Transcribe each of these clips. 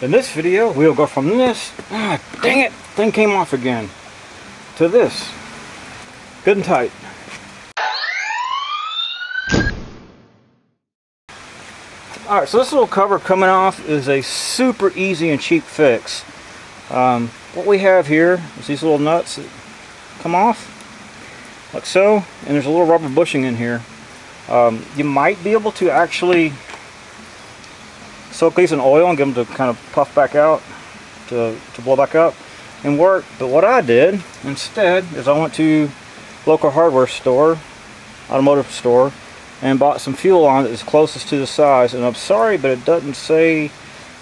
In this video, we'll go from this, dang it, thing came off again, to this, good and tight. Alright, so this little cover coming off is a super easy and cheap fix. What we have here is these little nuts that come off, like so, and there's a little rubber bushing in here. You might be able to actually soak these in oil and get them to kind of puff back out, to blow back up and work. But what I did instead is I went to local hardware store, automotive store, and bought some fuel on it that's closest to the size. And I'm sorry, but it doesn't say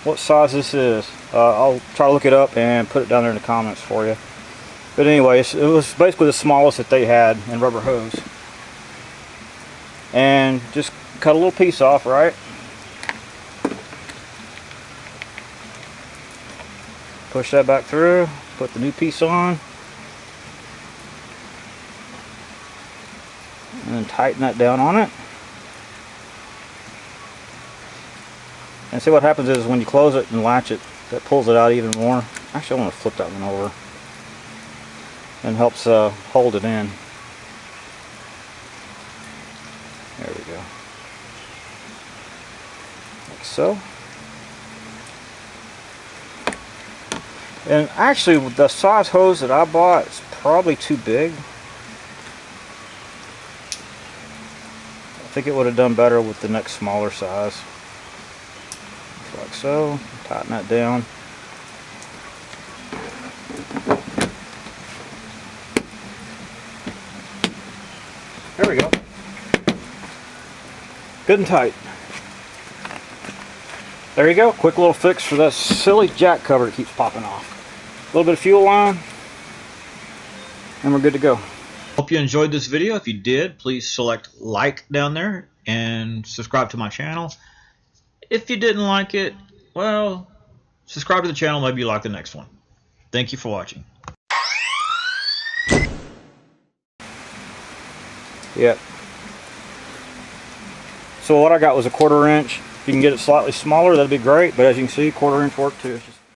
what size this is. I'll try to look it up and put it down there in the comments for you. But anyways, it was basically the smallest that they had in rubber hose. And just cut a little piece off, right? Push that back through, put the new piece on, and then tighten that down on it. And see what happens is when you close it and latch it, that pulls it out even more. Actually, I want to flip that one over, and helps hold it in. There we go, like so. And actually, the size hose that I bought is probably too big. I think it would have done better with the next smaller size. Like so. Tighten that down. There we go. Good and tight. There you go. Quick little fix for that silly jack cover that keeps popping off. A little bit of fuel line, and we're good to go. Hope you enjoyed this video. If you did, please select like down there and subscribe to my channel. If you didn't like it, well, subscribe to the channel. Maybe you like the next one. Thank you for watching. Yep. So what I got was a 1/4 inch. If you can get it slightly smaller, that'd be great. But as you can see, 1/4 inch work too.